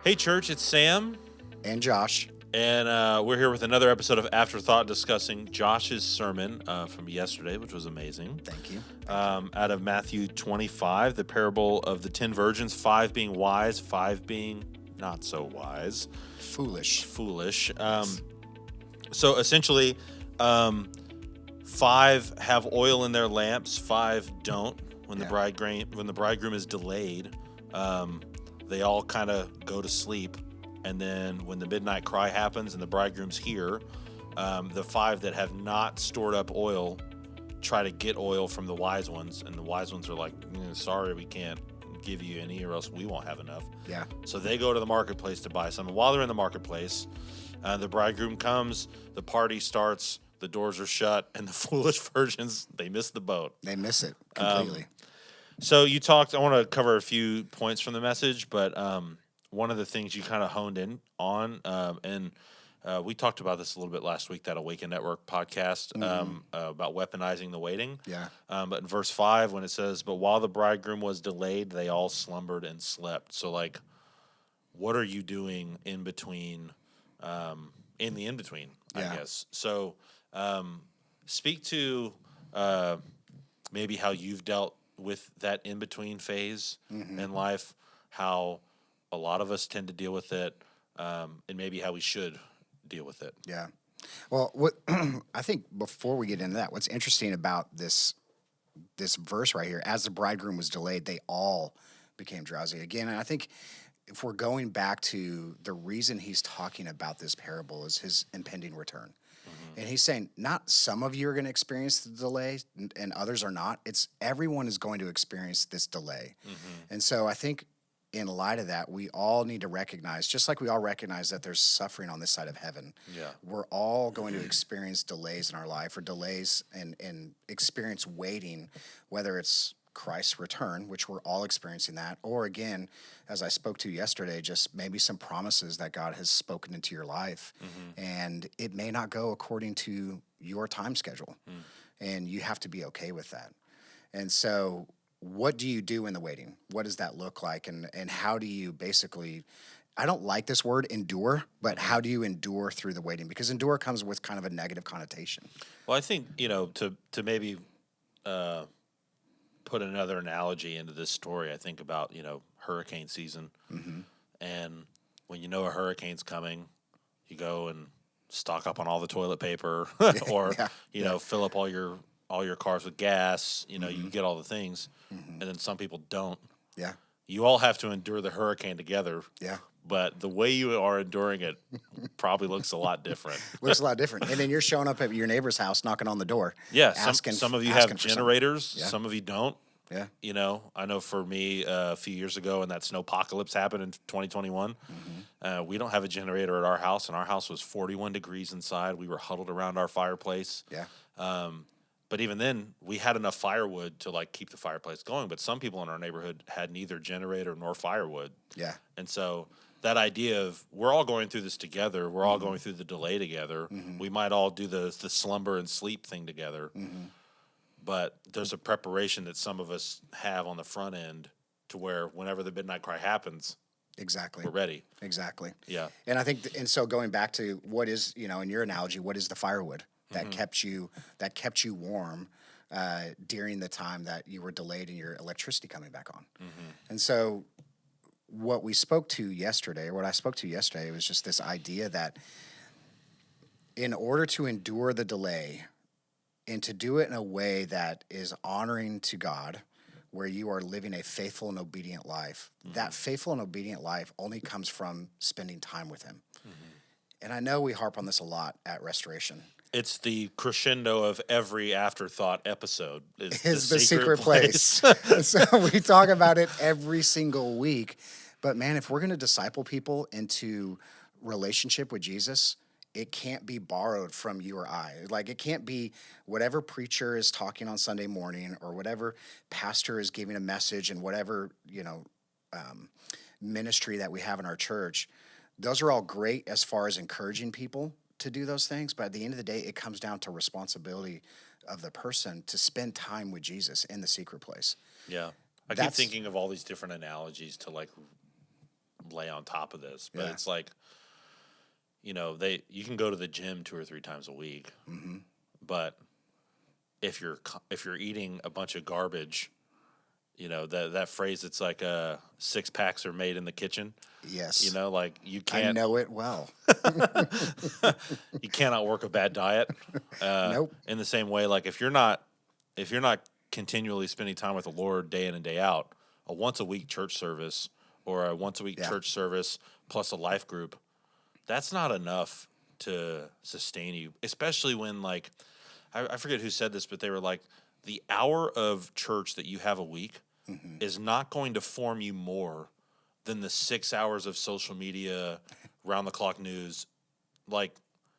Hey, church, it's Sam, And Josh. and we're here with another episode of Afterthought discussing Josh's sermon from yesterday, which was amazing. Thank you. Out of Matthew 25, the parable of the 10 virgins, 5 being wise, 5 being not so wise. Foolish. So essentially, 5 have oil in their lamps, 5 don't. When the bridegroom is delayed, they all kind of go to sleep, and then when the midnight cry happens and the bridegroom's here, the 5 that have not stored up oil try to get oil from the wise ones, and the wise ones are like, sorry, we can't give you any, or else we won't have enough. Yeah. So they go to the marketplace to buy some. And while they're in the marketplace, the bridegroom comes, the party starts, the doors are shut, and the foolish virgins, they miss the boat. They miss it completely. So you talked, I want to cover a few points from the message, but one of the things you kind of honed in on, and we talked about this a little bit last week, that Awaken Network podcast about weaponizing the waiting. Yeah. But in verse 5, when it says, but while the bridegroom was delayed, they all slumbered and slept. So, like, what are you doing in between, in the in-between, I guess? So speak to maybe how you've dealt with that in-between phase in life, how a lot of us tend to deal with it, and maybe how we should deal with it. Yeah. Well, what I think before we get into that, what's interesting about this verse right here, as the bridegroom was delayed, they all became drowsy. Again, and I think if we're going back to the reason he's talking about this parable is his impending return. And he's saying, not some of you are going to experience the delay and others are not. It's everyone is going to experience this delay. And so I think in light of that, we all need to recognize, just like we all recognize that there's suffering on this side of heaven, we're all going to experience delays in our life, or delays and experience waiting, whether it's Christ's return, which we're all experiencing that, or again, as I spoke to yesterday, just maybe some promises that God has spoken into your life, and it may not go according to your time schedule, and you have to be okay with that. And so what do you do in the waiting? What does that look like, and how do you basically, I don't like this word endure, but how do you endure through the waiting? Because endure comes with kind of a negative connotation. Well, I think, to maybe put another analogy into this story, I think about, hurricane season. And when you know a hurricane's coming, you go and stock up on all the toilet paper or, fill up all your cars with gas, you get all the things. And then some people don't. Yeah. You all have to endure the hurricane together. Yeah. But the way you are enduring it probably looks a lot different. Looks a lot different. And then you're showing up at your neighbor's house, knocking on the door. Yeah, some of you have generators, Yeah. some of you don't. Yeah. I know for me, a few years ago, when that snowpocalypse happened in 2021, we don't have a generator at our house, and our house was 41 degrees inside. We were huddled around our fireplace. Yeah. But even then, we had enough firewood to keep the fireplace going. But some people in our neighborhood had neither generator nor firewood. Yeah. And so that idea of we're all going through this together, we're all going through the delay together. We might all do the slumber and sleep thing together. But there's a preparation that some of us have on the front end to where whenever the midnight cry happens, Exactly. we're ready. Exactly. Yeah. And I think, and so going back to what is, in your analogy, what is the firewood that kept you warm during the time that you were delayed in your electricity coming back on? And so what I spoke to yesterday was just this idea that in order to endure the delay and to do it in a way that is honoring to God, where you are living a faithful and obedient life, that faithful and obedient life only comes from spending time with Him. And I know we harp on this a lot at Restoration. It's the crescendo of every Afterthought episode. Is the secret place. So we talk about it every single week. But man, if we're going to disciple people into relationship with Jesus, it can't be borrowed from you or I. It can't be whatever preacher is talking on Sunday morning or whatever pastor is giving a message and whatever, ministry that we have in our church. Those are all great as far as encouraging people to do those things. But at the end of the day, it comes down to responsibility of the person to spend time with Jesus in the secret place. Yeah. I keep thinking of all these different analogies to lay on top of this, but Yeah. it's like, you can go to the gym 2 or 3 times a week, but if you're eating a bunch of garbage, that phrase, it's like 6 packs are made in the kitchen. Yes. Like you I can't, know it well. you cannot work a bad diet. Nope. In the same way, like if you're not continually spending time with the Lord day in and day out, a once a week church service or a once a week Yeah. church service plus a life group, that's not enough to sustain you, especially when, like, I forget who said this, but they were like, the hour of church that you have a week is not going to form you more than the 6 hours of social media, round the clock news, like,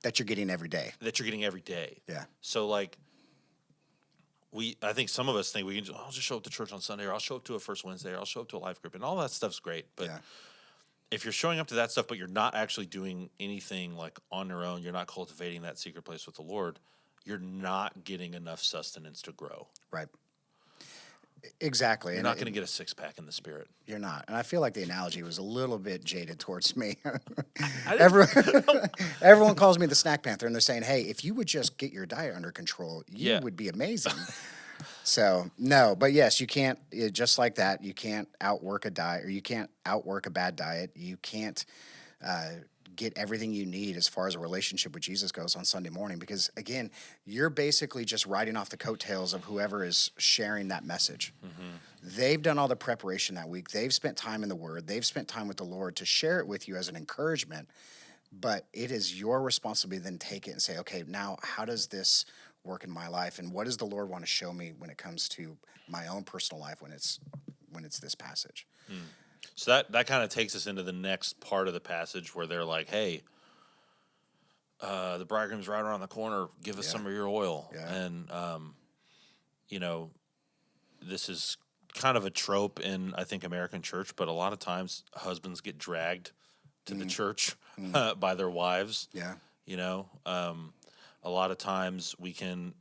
That you're getting every day. that you're getting every day. Yeah. So, like, I think some of us think I'll just show up to church on Sunday, or I'll show up to a First Wednesday, or I'll show up to a life group, and all that stuff's great. But Yeah. if you're showing up to that stuff, but you're not actually doing anything like on your own, you're not cultivating that secret place with the Lord, you're not getting enough sustenance to grow. Right. Exactly. You're not going to get a 6-pack in the Spirit. You're not. And I feel like the analogy was a little bit jaded towards me. I didn't- Everyone calls me the Snack Panther, and they're saying, hey, if you would just get your diet under control, you Yeah. would be amazing. So, no, but yes, you can't, just like that, you can't outwork a diet, or you can't outwork a bad diet. You can't get everything you need as far as a relationship with Jesus goes on Sunday morning, because, again, you're basically just riding off the coattails of whoever is sharing that message. They've done all the preparation that week. They've spent time in the Word. They've spent time with the Lord to share it with you as an encouragement. But it is your responsibility to then take it and say, okay, now how does this work in my life? And what does the Lord want to show me when it comes to my own personal life when it's this passage? So that kind of takes us into the next part of the passage where they're like, hey, the bridegroom's right around the corner. Give us some of your oil. Yeah. And, this is kind of a trope in, I think, American church, but a lot of times husbands get dragged to the church by their wives. Yeah. A lot of times we can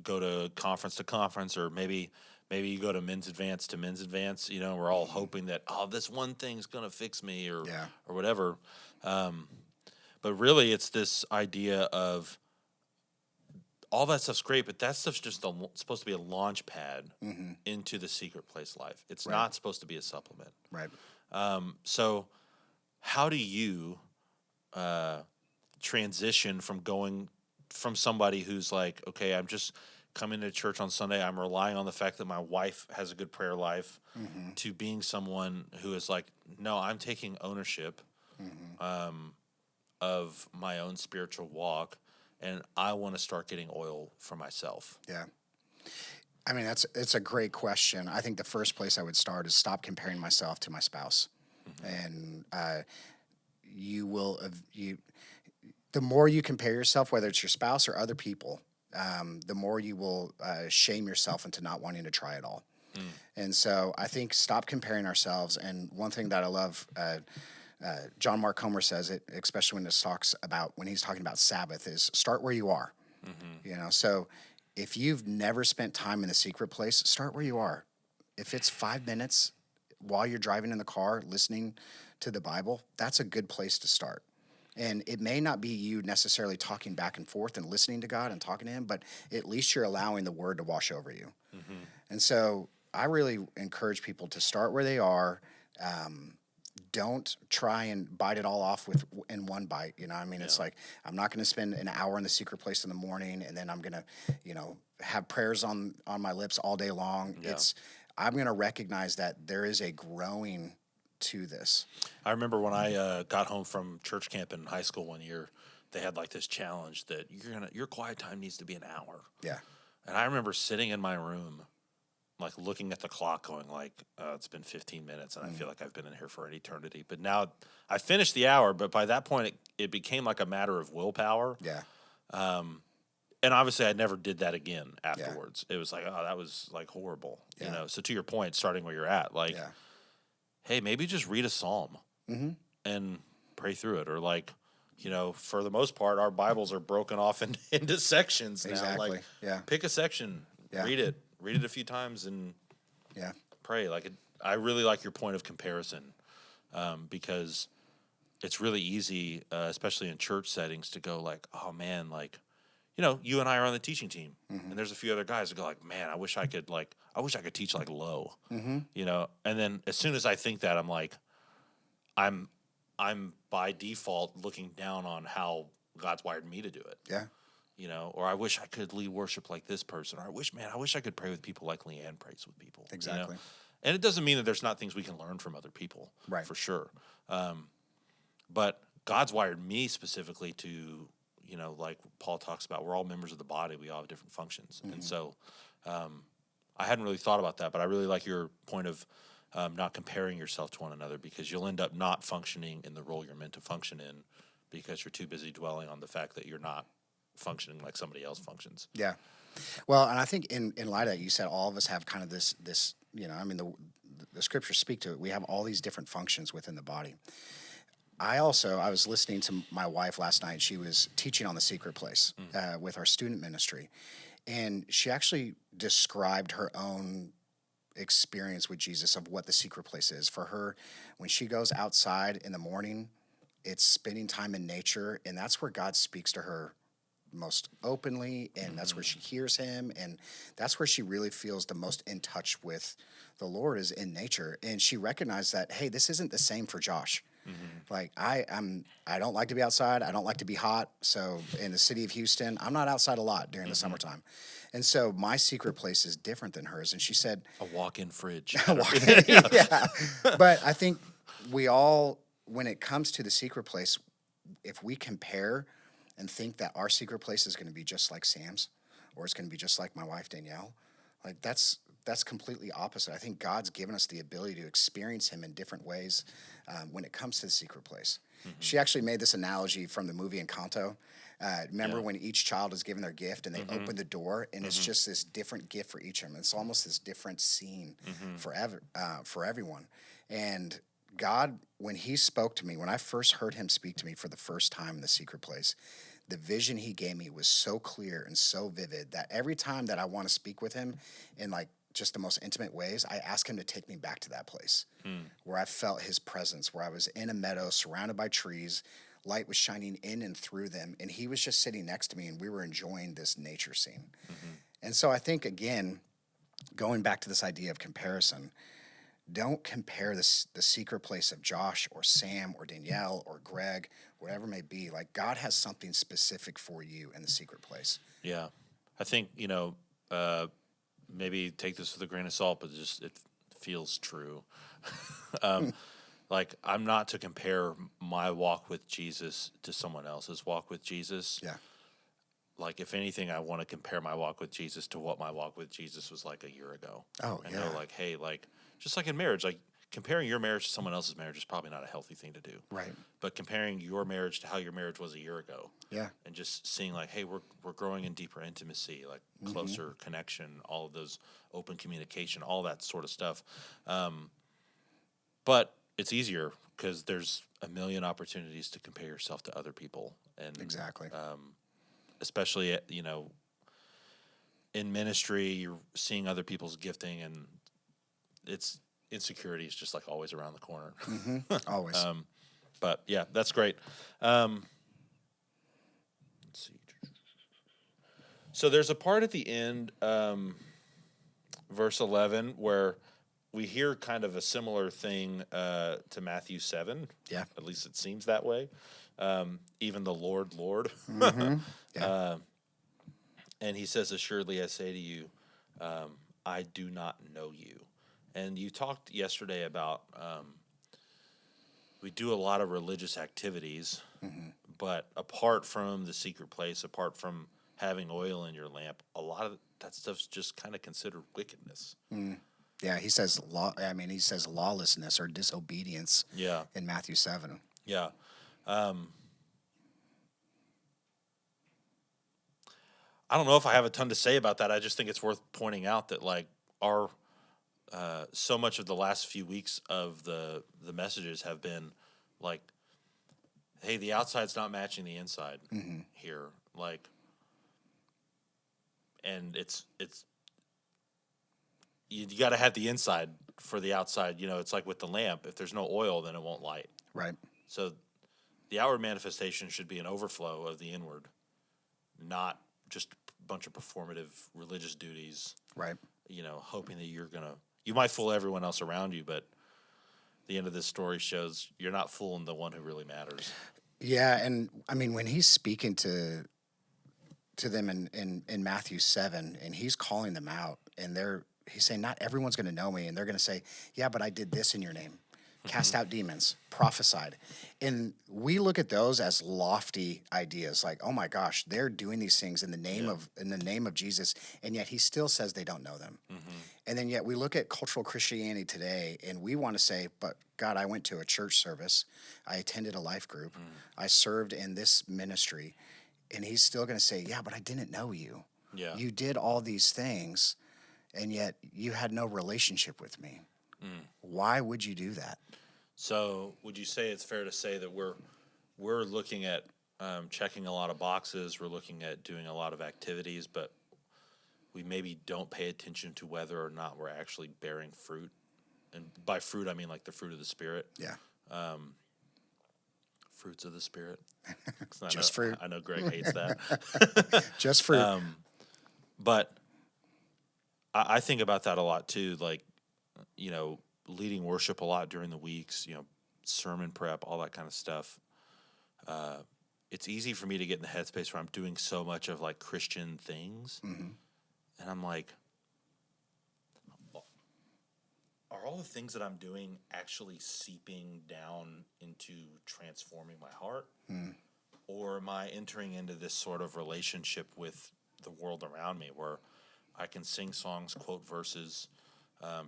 go to conference, or maybe you go to men's advance. We're all hoping that, this one thing's going to fix me or whatever. But really it's this idea of all that stuff's great, but that stuff's just supposed to be a launch pad into the secret place life. It's not supposed to be a supplement. Right. So how do you transition from somebody who's like, okay, I'm just coming to church on Sunday, I'm relying on the fact that my wife has a good prayer life, to being someone who is like, no, I'm taking ownership of my own spiritual walk, and I want to start getting oil for myself? Yeah. I mean, it's a great question. I think the first place I would start is stop comparing myself to my spouse. And the more you compare yourself, whether it's your spouse or other people, the more you will shame yourself into not wanting to try it all. And so I think stop comparing ourselves. And one thing that I love, John Mark Comer says it, especially when he's talking about Sabbath, is start where you are. So if you've never spent time in the secret place, start where you are. If it's 5 minutes while you're driving in the car listening to the Bible, that's a good place to start. And it may not be you necessarily talking back and forth and listening to God and talking to him, but at least you're allowing the Word to wash over you. And so I really encourage people to start where they are. Don't try and bite it all off in one bite. It's like, I'm not going to spend an hour in the secret place in the morning, and then I'm going to, have prayers on my lips all day long. Yeah. I'm going to recognize that there is a growing to this. I remember when I got home from church camp in high school one year, they had like this challenge that your quiet time needs to be an hour. Yeah. And I remember sitting in my room, like looking at the clock, going like, it's been 15 minutes, and I feel like I've been in here for an eternity. But now I finished the hour, but by that point, it became like a matter of willpower. Yeah. And obviously, I never did that again afterwards. It was like, that was like horrible, So to your point, starting where you're at, like, hey, maybe just read a psalm and pray through it, or like, for the most part, our Bibles are broken off into sections now. Exactly. Like, pick a section, read it a few times, and pray. Like, I really like your point of comparison, because it's really easy, especially in church settings, to go like, oh man, like, you and I are on the teaching team, and there's a few other guys that go like, man, I wish I could teach like low, and then as soon as I think that, I'm like, I'm by default looking down on how God's wired me to do it. Yeah. Or I wish I could lead worship like this person, or I wish I could pray with people like Leanne prays with people. Exactly. And it doesn't mean that there's not things we can learn from other people, Right. for sure. But God's wired me specifically to, like Paul talks about, we're all members of the body. We all have different functions. And so I hadn't really thought about that, but I really like your point of not comparing yourself to one another, because you'll end up not functioning in the role you're meant to function in because you're too busy dwelling on the fact that you're not functioning like somebody else functions. Yeah. Well, and I think in light of that, you said all of us have kind of this, the scriptures speak to it. We have all these different functions within the body. I was listening to my wife last night. She was teaching on The Secret Place with our student ministry. And she actually described her own experience with Jesus of what The Secret Place is. For her, when she goes outside in the morning, it's spending time in nature. And that's where God speaks to her most openly, and that's where she hears him, and that's where she really feels the most in touch with the Lord, is in nature. And she recognized that, hey, this isn't the same for Josh. Like I don't like to be outside. I don't like to be hot. So in the city of Houston, I'm not outside a lot during the summertime. And so my secret place is different than hers. And she said, a walk-in fridge. Yeah. But I think we all, when it comes to the secret place, if we compare and think that our secret place is going to be just like Sam's, or it's going to be just like my wife Danielle, like that's completely opposite. I think God's given us the ability to experience him in different ways when it comes to the secret place. She actually made this analogy from the movie Encanto. Remember when each child is given their gift and they open the door, and it's just this different gift for each of them. It's almost this different scene for everyone. And God, when he spoke to me, when I first heard him speak to me for the first time in the secret place, the vision he gave me was so clear and so vivid that every time that I want to speak with him in like just the most intimate ways, I ask him to take me back to that place where I felt his presence, where I was in a meadow surrounded by trees, light was shining in and through them, and he was just sitting next to me, and we were enjoying this nature scene. And so I think, again, going back to this idea of comparison, don't compare the secret place of Josh or Sam or Danielle or Greg, whatever it may be. Like, God has something specific for you in the secret place. Yeah. I think, maybe take this with a grain of salt, but just it feels true. Like, I'm not to compare my walk with Jesus to someone else's walk with Jesus. Yeah. Like, if anything, I want to compare my walk with Jesus to what my walk with Jesus was like a year ago. Oh, and yeah. go like, hey, like, just like in marriage, like, comparing your marriage to someone else's marriage is probably not a healthy thing to do. Right. But comparing your marriage to how your marriage was a year ago. Yeah. And just seeing like, hey, we're growing in deeper intimacy, like closer connection, all of those open communication, all that sort of stuff. But it's easier because there's a million opportunities to compare yourself to other people. And Exactly. especially, in ministry, you're seeing other people's gifting, and it's insecurity is just like always around the corner. Always. But yeah, that's great. Let's see. So there's a part at the end, verse 11, where we hear kind of a similar thing to Matthew 7. Yeah. At least it seems that way. Even the Lord. Yeah. And he says, assuredly I say to you, I do not know you. And you talked yesterday about we do a lot of religious activities, but apart from the secret place, apart from having oil in your lamp, a lot of that stuff's just kind of considered wickedness. Yeah, he says he says lawlessness or disobedience. Yeah. In Matthew 7. Yeah. I don't know if I have a ton to say about that. I just think it's worth pointing out that like our so much of the last few weeks of the messages have been like, hey, the outside's not matching the inside here. Like, and it's you got to have the inside for the outside, it's like with the lamp. If there's no oil, then it won't light. Right. So the outward manifestation should be an overflow of the inward, not just a bunch of performative religious duties. Right. Hoping that you might fool everyone else around you, but the end of this story shows you're not fooling the one who really matters. Yeah, and I mean when he's speaking to them in Matthew 7, and he's calling them out, and he's saying not everyone's going to know me, and they're going to say, yeah, but I did this in your name. Cast out demons, prophesied. And we look at those as lofty ideas, like, oh my gosh, they're doing these things in the name of Jesus, and yet he still says they don't know them. And then yet we look at cultural Christianity today, and we want to say, but God, I went to a church service, I attended a life group, I served in this ministry, and he's still going to say, yeah, but I didn't know you. Yeah. You did all these things, and yet you had no relationship with me. Why would you do that? So would you say it's fair to say that we're looking at checking a lot of boxes, we're looking at doing a lot of activities, but we maybe don't pay attention to whether or not we're actually bearing fruit? And by fruit, I mean like the fruit of the Spirit. Yeah. Fruits of the Spirit. Just fruit. I know Greg hates that. Just fruit. But I think about that a lot too, like, leading worship a lot during the weeks, sermon prep, all that kind of stuff. It's easy for me to get in the headspace where I'm doing so much of like Christian things. And I'm like, are all the things that I'm doing actually seeping down into transforming my heart? Or am I entering into this sort of relationship with the world around me where I can sing songs, quote verses,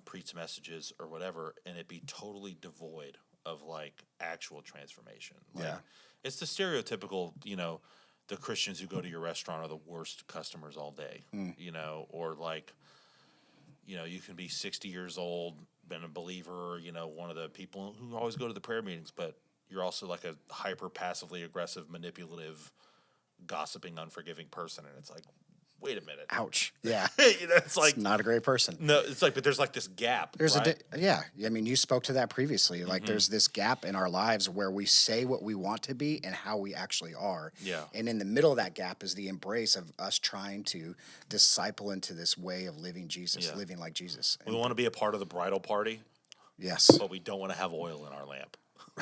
preach messages or whatever, and it be totally devoid of like actual transformation? Like, it's the stereotypical, the Christians who go to your restaurant are the worst customers all day, or like, you can be 60 years old, been a believer, one of the people who always go to the prayer meetings, but you're also like a hyper passively aggressive, manipulative, gossiping, unforgiving person. And it's like, wait a minute. Ouch. Yeah. It's like, it's not a great person. no, it's like, but there's like this gap. There's right? I mean, you spoke to that previously. Like there's this gap in our lives where we say what we want to be and how we actually are. Yeah. And in the middle of that gap is the embrace of us trying to disciple into this way of living Jesus, living like Jesus. We want to be a part of the bridal party, Yes. but we don't want to have oil in our lamp.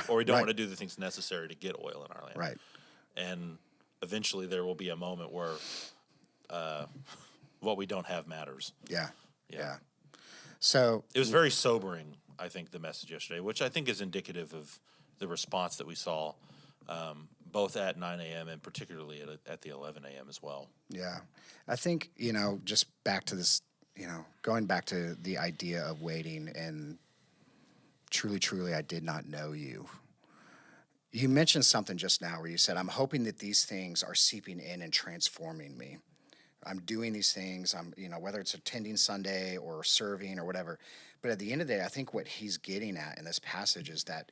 Or we don't want to do the things necessary to get oil in our lamp. Right. And eventually there will be a moment where what we don't have matters. Yeah. So it was very sobering, I think, the message yesterday, which I think is indicative of the response that we saw both at 9 a.m. and particularly at the 11 a.m. as well. Yeah. I think, just back to this, going back to the idea of waiting and truly, truly, I did not know you. You mentioned something just now where you said, I'm hoping that these things are seeping in and transforming me. I'm doing these things, whether it's attending Sunday or serving or whatever. But at the end of the day, I think what he's getting at in this passage is that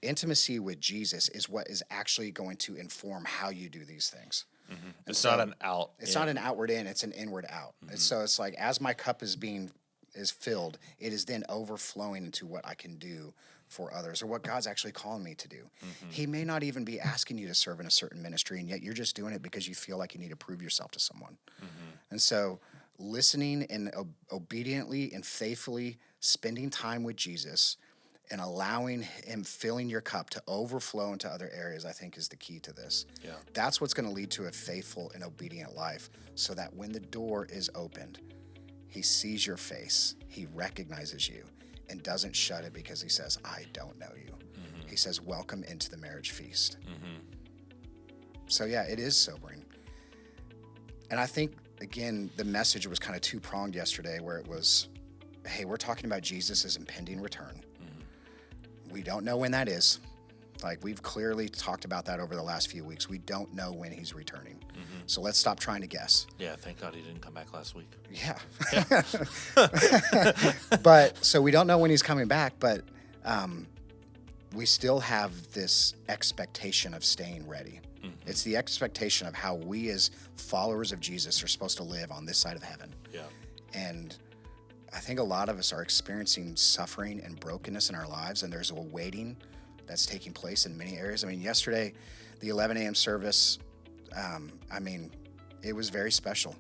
intimacy with Jesus is what is actually going to inform how you do these things. It's not an out. It's not an outward in, it's an inward out. And so it's like, as my cup is filled, it is then overflowing into what I can do for others or what God's actually calling me to do. He may not even be asking you to serve in a certain ministry, and yet you're just doing it because you feel like you need to prove yourself to someone. And so listening and obediently and faithfully spending time with Jesus and allowing him filling your cup to overflow into other areas, I think is the key to this. Yeah. That's what's going to lead to a faithful and obedient life, so that when the door is opened, he sees your face, he recognizes you, and doesn't shut it because he says, I don't know you. He says, welcome into the marriage feast. So yeah, it is sobering. And I think, again, the message was kind of two-pronged yesterday, where it was, hey, we're talking about Jesus' impending return. We don't know when that is. Like, we've clearly talked about that over the last few weeks. We don't know when he's returning. So let's stop trying to guess. Yeah, thank God he didn't come back last week. Yeah. But so we don't know when he's coming back, but we still have this expectation of staying ready. It's the expectation of how we as followers of Jesus are supposed to live on this side of heaven. Yeah. And I think a lot of us are experiencing suffering and brokenness in our lives, and there's a waiting that's taking place in many areas. I mean, yesterday, the 11 a.m. service, it was very special.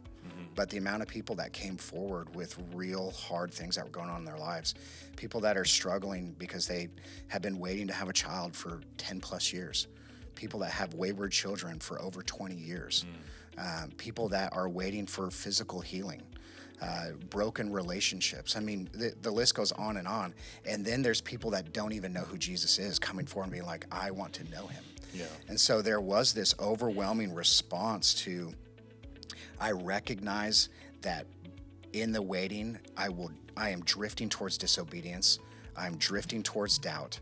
But the amount of people that came forward with real hard things that were going on in their lives, people that are struggling because they have been waiting to have a child for 10 plus years, people that have wayward children for over 20 years, people that are waiting for physical healing, broken relationships. I mean, the list goes on. And then there's people that don't even know who Jesus is coming forward and being like, I want to know him. Yeah. And so there was this overwhelming response to, I recognize that in the waiting, I am drifting towards disobedience. I'm drifting towards doubt,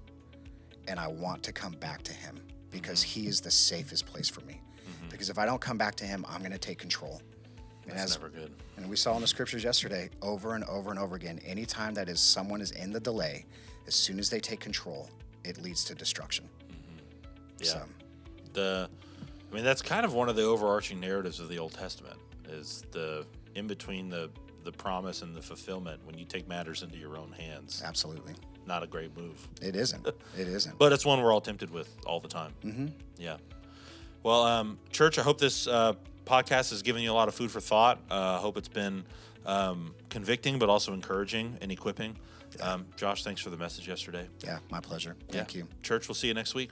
and I want to come back to him because he is the safest place for me. Because if I don't come back to him, I'm going to take control. That's never good. And we saw in the scriptures yesterday, over and over and over again, anytime that someone is in the delay, as soon as they take control, it leads to destruction. Yeah. So. That's kind of one of the overarching narratives of the Old Testament, is the in between the promise and the fulfillment when you take matters into your own hands. Absolutely. Not a great move. It isn't. It isn't. But it's one we're all tempted with all the time. Yeah. Well, church, I hope this podcast has given you a lot of food for thought. I hope it's been convicting, but also encouraging and equipping. Josh, thanks for the message yesterday. Yeah, my pleasure. Thank you. Church, we'll see you next week.